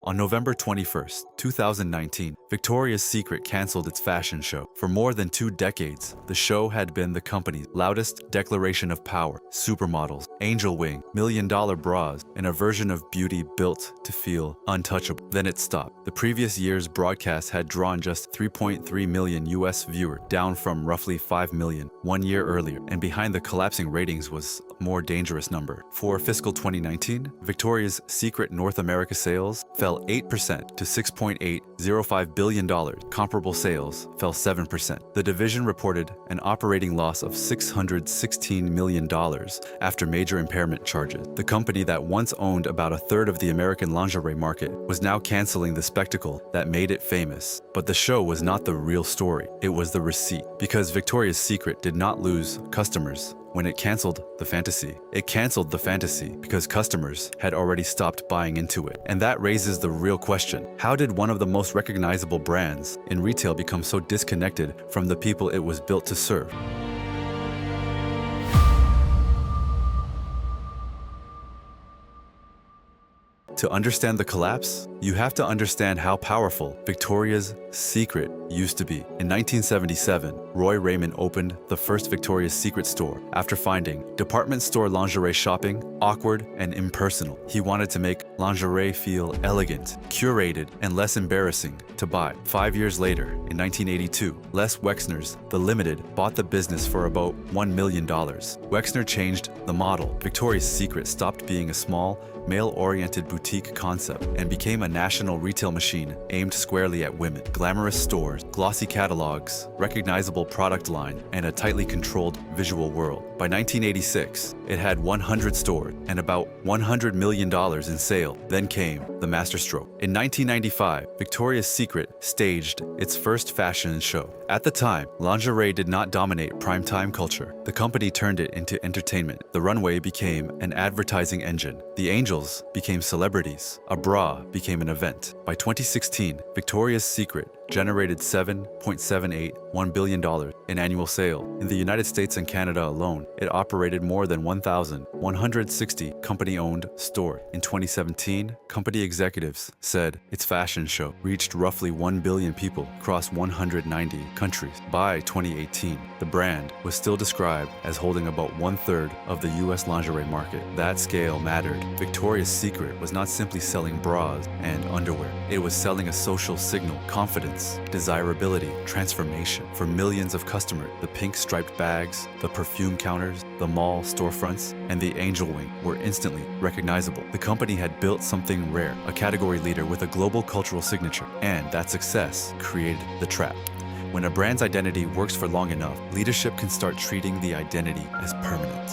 On November 21, 2019, Victoria's Secret canceled its fashion show. For more than 2 decades, the show had been the company's loudest declaration of power: supermodels, angel wing, million-dollar bras, and a version of beauty built to feel untouchable. Then it stopped. The previous year's broadcast had drawn just 3.3 million US viewers, down from roughly 5 million 1 year earlier, and behind the collapsing ratings was a more dangerous number. For fiscal 2019, Victoria's Secret North America sales fell 8% to $6.805 billion. Comparable sales fell 7%. The division reported an operating loss of $616 million after major impairment charges. The company that once owned about a third of the American lingerie market was now canceling the spectacle that made it famous. But the show was not the real story. It was the receipt. Because Victoria's Secret did not lose customers when it canceled the fantasy. It canceled the fantasy because customers had already stopped buying into it. And that raises the real question: how did one of the most recognizable brands in retail become so disconnected from the people it was built to serve? To understand the collapse, you have to understand how powerful Victoria's Secret used to be. In 1977, Roy Raymond opened the first Victoria's Secret store after finding department store lingerie shopping awkward and impersonal. He wanted to make lingerie feel elegant, curated, and less embarrassing to buy. 5 years later, in 1982, Les Wexner's The Limited bought the business for about $1 million. Wexner changed the model. Victoria's Secret stopped being a small, male-oriented boutique concept and became a national retail machine aimed squarely at women. Glamorous stores, glossy catalogs, recognizable product line, and a tightly controlled visual world. By 1986, it had 100 stores and about $100 million in sales. Then came the masterstroke. In 1995, Victoria's Secret staged its first fashion show. At the time, lingerie did not dominate primetime culture. The company turned it into entertainment. The runway became an advertising engine. The angels became celebrities. A bra became an event. By 2016, Victoria's Secret generated $7.781 billion in annual sales. In the United States and Canada alone, it operated more than 1,160 company-owned stores. In 2017, company executives said its fashion show reached roughly 1 billion people across 190 countries. By 2018, the brand was still described as holding about 1/3 of the US lingerie market. That scale mattered. Victoria's Secret was not simply selling bras and underwear. It was selling a social signal: confidence, desirability, transformation. For millions of customers, the pink striped bags, the perfume counters, the mall storefronts, and the angel wing were instantly recognizable. The company had built something rare, a category leader with a global cultural signature, and that success created the trap. When a brand's identity works for long enough, leadership can start treating the identity as permanent.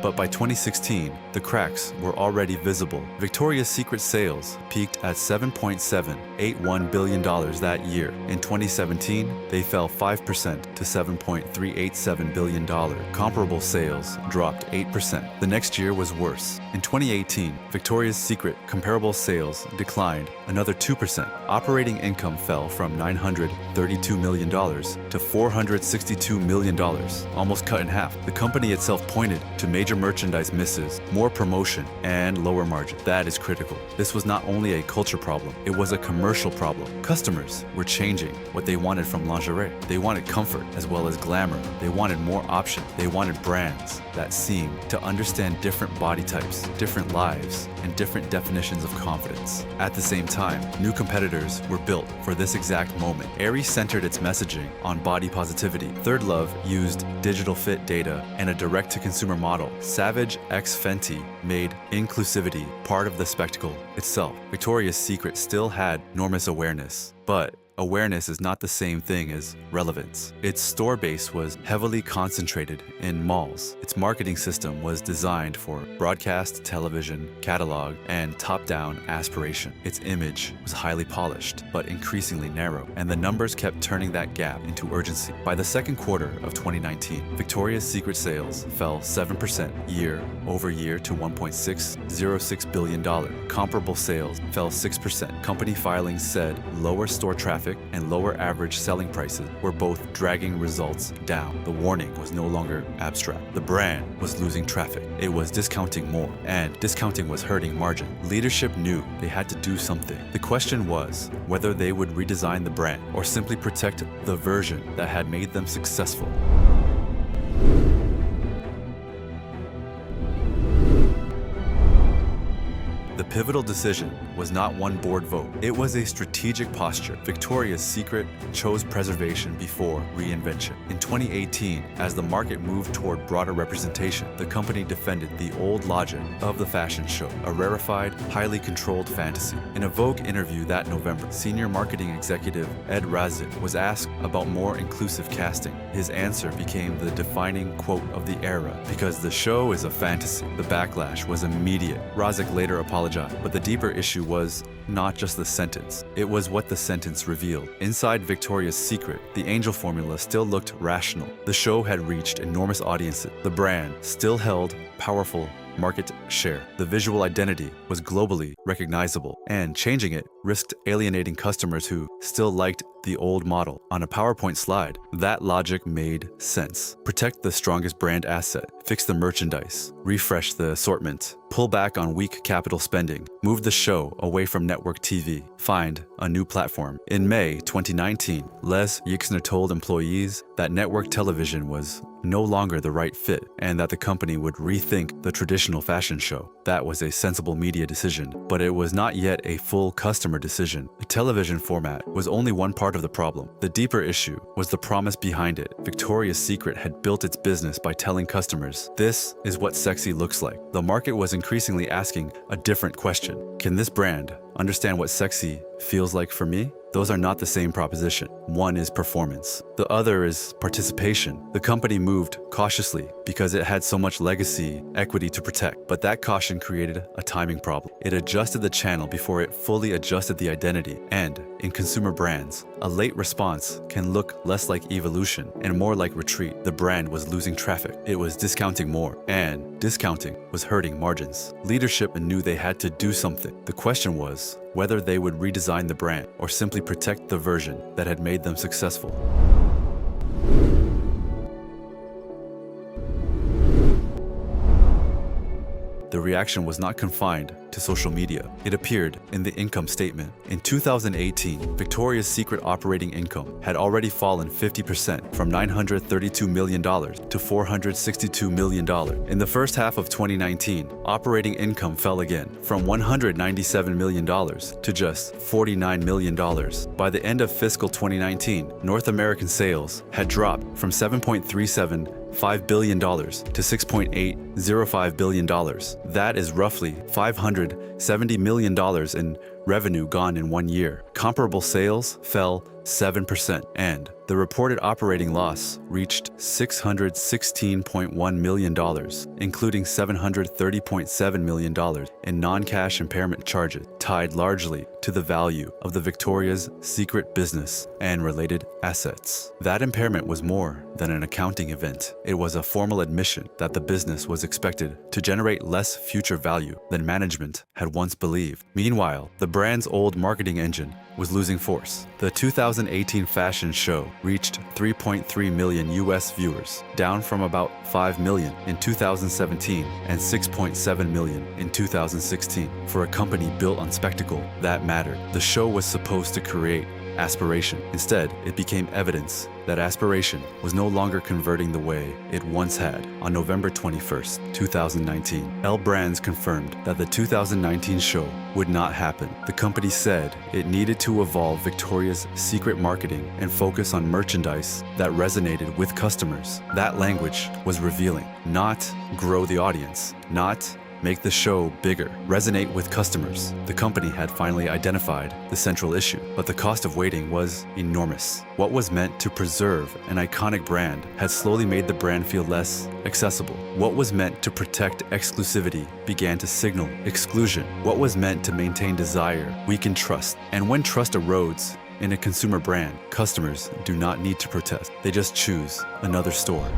But by 2016, the cracks were already visible. Victoria's Secret sales peaked at $7.781 billion that year. In 2017, they fell 5% to $7.387 billion. Comparable sales dropped 8%. The next year was worse. In 2018, Victoria's Secret comparable sales declined another 2%. Operating income fell from $932 million to $462 million, almost cut in half. The company itself pointed to major merchandise misses, more promotion, and lower margin. That is critical. This was not only a culture problem, it was a commercial problem. Customers were changing what they wanted from lingerie. They wanted comfort as well as glamour. They wanted more options. They wanted brands that seemed to understand different body types, different lives, and different definitions of confidence. At the same time, new competitors were built for this exact moment. Aerie centered its messaging on body positivity. ThirdLove used digital fit data and a direct-to-consumer model. Savage X Fenty made inclusivity part of the spectacle itself. Victoria's Secret still had enormous awareness, but awareness is not the same thing as relevance. Its store base was heavily concentrated in malls. Its marketing system was designed for broadcast, television, catalog, and top-down aspiration. Its image was highly polished, but increasingly narrow, and the numbers kept turning that gap into urgency. By the second quarter of 2019, Victoria's Secret sales fell 7% year over year to $1.606 billion. Comparable sales fell 6%. Company filings said lower store traffic traffic and lower average selling prices were both dragging results down. The warning was no longer abstract. The brand was losing traffic. It was discounting more, and discounting was hurting margin. Leadership knew they had to do something. The question was whether they would redesign the brand or simply protect the version that had made them successful. The pivotal decision was not one board vote. It was a strategic posture. Victoria's Secret chose preservation before reinvention. In 2018, as the market moved toward broader representation, the company defended the old logic of the fashion show, a rarefied, highly controlled fantasy. In a Vogue interview that November, senior marketing executive Ed Razek was asked about more inclusive casting. His answer became the defining quote of the era, "Because the show is a fantasy." The backlash was immediate. Razek later apologized, but the deeper issue was not just the sentence. It was what the sentence revealed. Inside Victoria's Secret, the angel formula still looked rational. The show had reached enormous audiences. The brand still held powerful market share. The visual identity was globally recognizable, and changing it risked alienating customers who still liked the old model. On a PowerPoint slide, that logic made sense. Protect the strongest brand asset, fix the merchandise, refresh the assortment, pull back on weak capital spending, move the show away from network TV, find a new platform. In May 2019, Les Yixner told employees that network television was no longer the right fit and that the company would rethink the traditional fashion show. That was a sensible media decision, but it was not yet a full customer decision. The television format was only one part of the problem. The deeper issue was the promise behind it. Victoria's Secret had built its business by telling customers, "This is what sexy looks like." The market was increasingly asking a different question. Can this brand understand what sexy feels like for me? Those are not the same proposition. One is performance. The other is participation. The company moved cautiously because it had so much legacy equity to protect, but that caution created a timing problem. It adjusted the channel before it fully adjusted the identity. And in consumer brands, a late response can look less like evolution and more like retreat. The brand was losing traffic. It was discounting more, and discounting was hurting margins. Leadership knew they had to do something. The question was whether they would redesign the brand or simply protect the version that had made them successful. The reaction was not confined to social media. It appeared in the income statement. In 2018, Victoria's Secret operating income had already fallen 50% from $932 million to $462 million. In the first half of 2019, operating income fell again from $197 million to just $49 million. By the end of fiscal 2019, North American sales had dropped from $7.375 billion to $6.805 billion. That is roughly $570 million in revenue gone in 1 year. Comparable sales fell 7%, and the reported operating loss reached $616.1 million, including $730.7 million in non-cash impairment charges tied largely to the value of the Victoria's Secret business and related assets. That impairment was more than an accounting event. It was a formal admission that the business was expected to generate less future value than management had once believed. Meanwhile, the brand's old marketing engine was losing force. The 2018 fashion show reached 3.3 million US viewers, down from about 5 million in 2017 and 6.7 million in 2016. For a company built on spectacle, that mattered. The show was supposed to create aspiration. Instead, it became evidence that aspiration was no longer converting the way it once had. On November 21st, 2019, L Brands confirmed that the 2019 show would not happen. The company said it needed to evolve Victoria's Secret marketing and focus on merchandise that resonated with customers. That language was revealing. Not grow the audience, not make the show bigger, resonate with customers. The company had finally identified the central issue, but the cost of waiting was enormous. What was meant to preserve an iconic brand had slowly made the brand feel less accessible. What was meant to protect exclusivity began to signal exclusion. What was meant to maintain desire weakened trust. And when trust erodes in a consumer brand, customers do not need to protest. They just choose another store.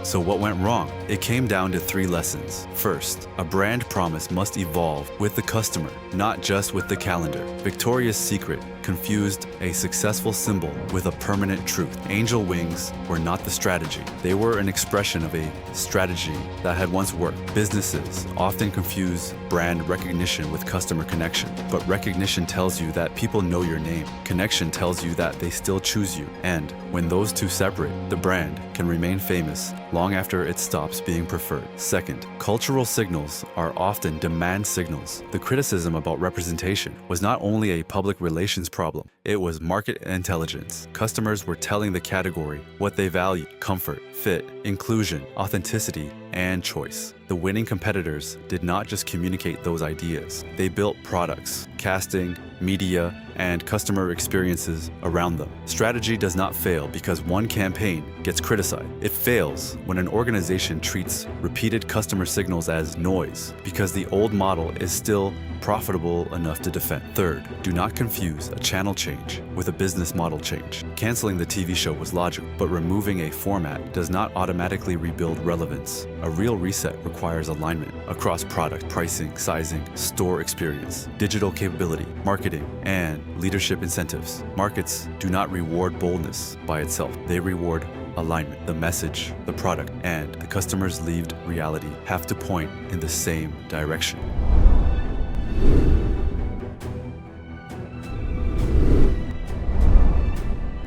So what went wrong? It came down to 3 lessons. First, a brand promise must evolve with the customer, not just with the calendar. Victoria's Secret confused a successful symbol with a permanent truth. Angel wings were not the strategy. They were an expression of a strategy that had once worked. Businesses often confuse brand recognition with customer connection, but recognition tells you that people know your name. Connection tells you that they still choose you. And when those two separate, the brand can remain famous long after it stops being preferred. Second, cultural signals are often demand signals. The criticism about representation was not only a public relations problem, it was market intelligence. Customers were telling the category what they value: comfort, fit, inclusion, authenticity, and choice. The winning competitors did not just communicate those ideas. They built products, casting, media, and customer experiences around them. Strategy does not fail because one campaign gets criticized. It fails when an organization treats repeated customer signals as noise because the old model is still profitable enough to defend. Third, do not confuse a channel change with a business model change. Canceling the TV show was logical, but removing a format does not automatically rebuild relevance. A real reset requires alignment across product, pricing, sizing, store experience, digital capability, marketing, and leadership incentives. Markets do not reward boldness by itself. They reward alignment. The message, the product, and the customer's lived reality have to point in the same direction.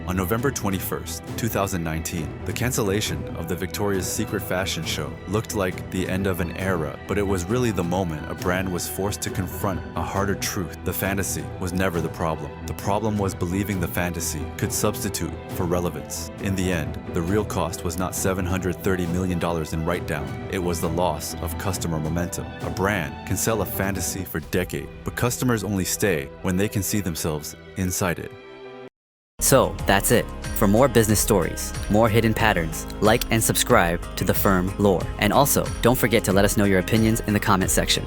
On November 21st, 2019, the cancellation of the Victoria's Secret fashion show looked like the end of an era, but it was really the moment a brand was forced to confront a harder truth. The fantasy was never the problem. The problem was believing the fantasy could substitute for relevance. In the end, the real cost was not $730 million in write-down. It was the loss of customer momentum. A brand can sell a fantasy for decades, but customers only stay when they can see themselves inside it. So that's it. For more business stories, more hidden patterns, like and subscribe to The Firm Lore. And also, don't forget to let us know your opinions in the comment section.